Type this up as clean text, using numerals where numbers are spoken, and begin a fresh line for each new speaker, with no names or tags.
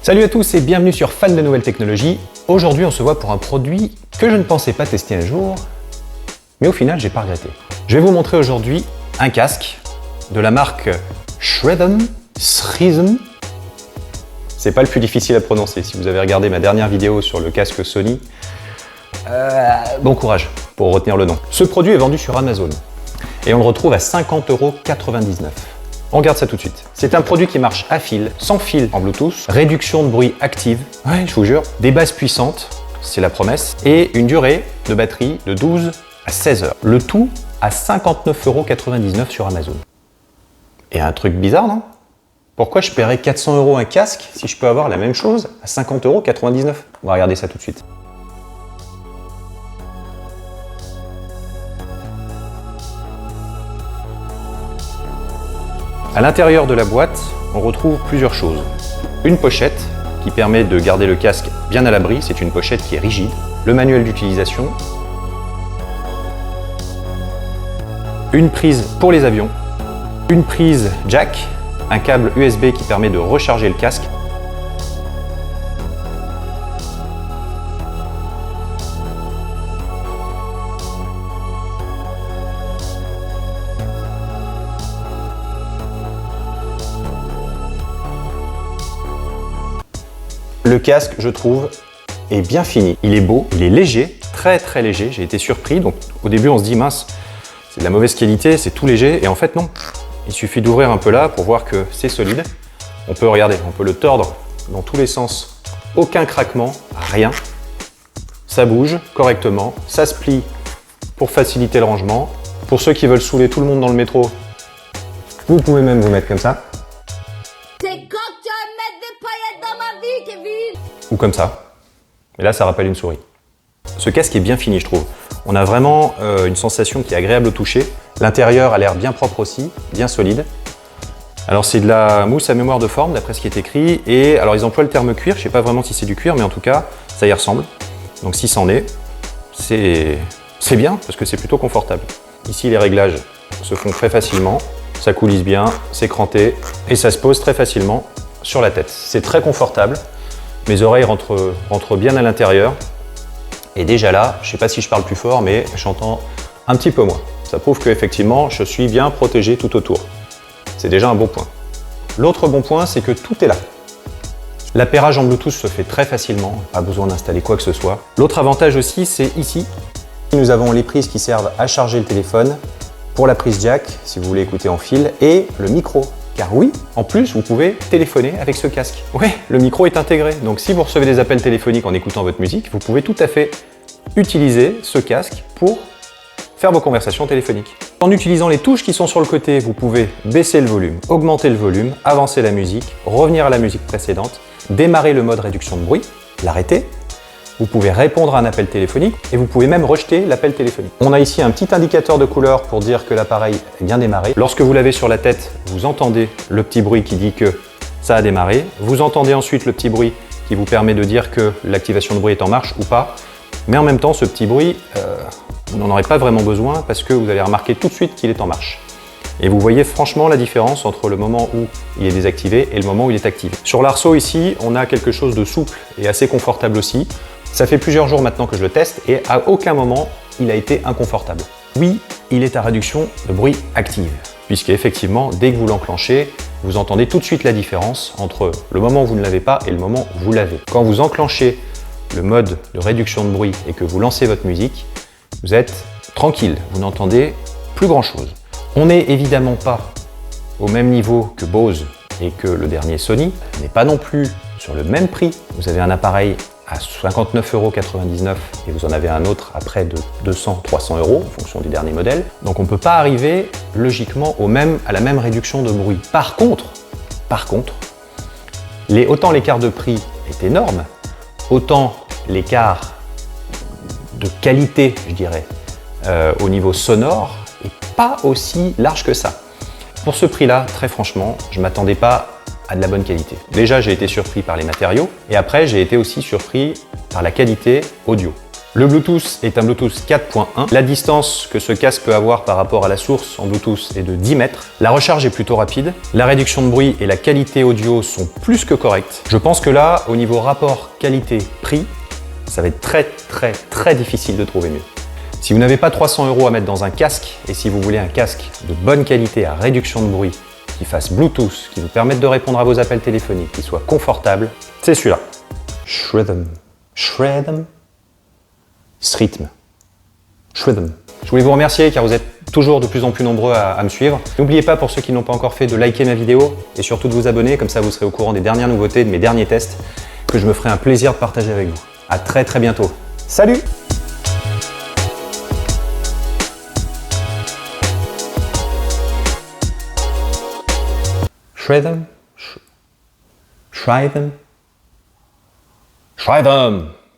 Salut à tous et bienvenue sur Fan de Nouvelles Technologies. Aujourd'hui on se voit pour un produit que je ne pensais pas tester un jour, mais au final j'ai pas regretté. Je vais vous montrer aujourd'hui un casque de la marque Shredem. C'est pas le plus difficile à prononcer. Si vous avez regardé ma dernière vidéo sur le casque Sony, bon courage pour retenir le nom. Ce produit est vendu sur Amazon et on le retrouve à 50,99 €. On regarde ça tout de suite. C'est un produit qui marche à fil, sans fil en Bluetooth, réduction de bruit active, ouais, je vous jure, des basses puissantes, c'est la promesse, et une durée de batterie de 12 à 16 heures. Le tout à 59,99 € sur Amazon. Et un truc bizarre, non? Pourquoi je paierais 400 € un casque si je peux avoir la même chose à 50,99 €? On va regarder ça tout de suite. À l'intérieur de la boîte, on retrouve plusieurs choses. Une pochette qui permet de garder le casque bien à l'abri, c'est une pochette qui est rigide. Le manuel d'utilisation. Une prise pour les avions. Une prise jack, un câble USB qui permet de recharger le casque. Le casque, je trouve, est bien fini. Il est beau, il est léger, très léger. J'ai été surpris. Donc au début, on se dit mince, c'est de la mauvaise qualité, c'est tout léger. Et en fait, non. Il suffit d'ouvrir un peu là pour voir que c'est solide. On peut regarder, on peut le tordre dans tous les sens. Aucun craquement, rien. Ça bouge correctement, ça se plie pour faciliter le rangement. Pour ceux qui veulent saouler tout le monde dans le métro, vous pouvez même vous mettre comme ça. Ou comme ça. Et là, ça rappelle une souris. Ce casque est bien fini, je trouve. On a vraiment une sensation qui est agréable au toucher. L'intérieur a l'air bien propre aussi, bien solide. Alors c'est de la mousse à mémoire de forme, d'après ce qui est écrit. Et alors ils emploient le terme cuir, je ne sais pas vraiment si c'est du cuir, mais en tout cas, ça y ressemble. Donc si c'en est, c'est bien, parce que c'est plutôt confortable. Ici, les réglages se font très facilement. Ça coulisse bien, c'est cranté, et ça se pose très facilement sur la tête. C'est très confortable. Mes oreilles rentrent bien à l'intérieur. Et déjà là, je ne sais pas si je parle plus fort, mais j'entends un petit peu moins. Ça prouve qu'effectivement, je suis bien protégé tout autour. C'est déjà un bon point. L'autre bon point, c'est que tout est là. L'appairage en Bluetooth se fait très facilement, pas besoin d'installer quoi que ce soit. L'autre avantage aussi, c'est ici. Nous avons les prises qui servent à charger le téléphone, pour la prise jack, si vous voulez écouter en fil, et le micro. Car oui, en plus, vous pouvez téléphoner avec ce casque. Ouais, le micro est intégré. Donc si vous recevez des appels téléphoniques en écoutant votre musique, vous pouvez tout à fait utiliser ce casque pour faire vos conversations téléphoniques. En utilisant les touches qui sont sur le côté, vous pouvez baisser le volume, augmenter le volume, avancer la musique, revenir à la musique précédente, démarrer le mode réduction de bruit, l'arrêter. Vous pouvez répondre à un appel téléphonique et vous pouvez même rejeter l'appel téléphonique. On a ici un petit indicateur de couleur pour dire que l'appareil est bien démarré. Lorsque vous l'avez sur la tête, vous entendez le petit bruit qui dit que ça a démarré. Vous entendez ensuite le petit bruit qui vous permet de dire que l'activation de bruit est en marche ou pas. Mais en même temps, ce petit bruit, vous n'en aurez pas vraiment besoin parce que vous allez remarquer tout de suite qu'il est en marche. Et vous voyez franchement la différence entre le moment où il est désactivé et le moment où il est activé. Sur l'arceau ici, on a quelque chose de souple et assez confortable aussi. Ça fait plusieurs jours maintenant que je le teste et à aucun moment il a été inconfortable. Oui, il est à réduction de bruit active, puisque effectivement, dès que vous l'enclenchez, vous entendez tout de suite la différence entre le moment où vous ne l'avez pas et le moment où vous l'avez. Quand vous enclenchez le mode de réduction de bruit et que vous lancez votre musique, vous êtes tranquille, vous n'entendez plus grand chose. On n'est évidemment pas au même niveau que Bose et que le dernier Sony, on n'est pas non plus sur le même prix. Vous avez un appareil à 59,99 € et vous en avez un autre à près de 200-300 € en fonction du dernier modèle. Donc on ne peut pas arriver logiquement à la même réduction de bruit. Par contre, autant l'écart de prix est énorme, autant l'écart de qualité, je dirais, au niveau sonore est pas aussi large que ça. Pour ce prix-là, très franchement, je ne m'attendais pas à de la bonne qualité. Déjà, j'ai été surpris par les matériaux et après, j'ai été aussi surpris par la qualité audio. Le Bluetooth est un Bluetooth 4.1. La distance que ce casque peut avoir par rapport à la source en Bluetooth est de 10 mètres. La recharge est plutôt rapide. La réduction de bruit et la qualité audio sont plus que correctes. Je pense que là, au niveau rapport qualité-prix, ça va être très difficile de trouver mieux. Si vous n'avez pas 300 € à mettre dans un casque et si vous voulez un casque de bonne qualité à réduction de bruit, qui fasse Bluetooth, qui vous permette de répondre à vos appels téléphoniques, qui soit confortable, c'est celui-là. Shredem. Streetm. Shredem. Je voulais vous remercier car vous êtes toujours de plus en plus nombreux à me suivre. N'oubliez pas, pour ceux qui n'ont pas encore fait, de liker ma vidéo et surtout de vous abonner, comme ça vous serez au courant des dernières nouveautés, de mes derniers tests, que je me ferai un plaisir de partager avec vous. À très bientôt. Salut! Shredem.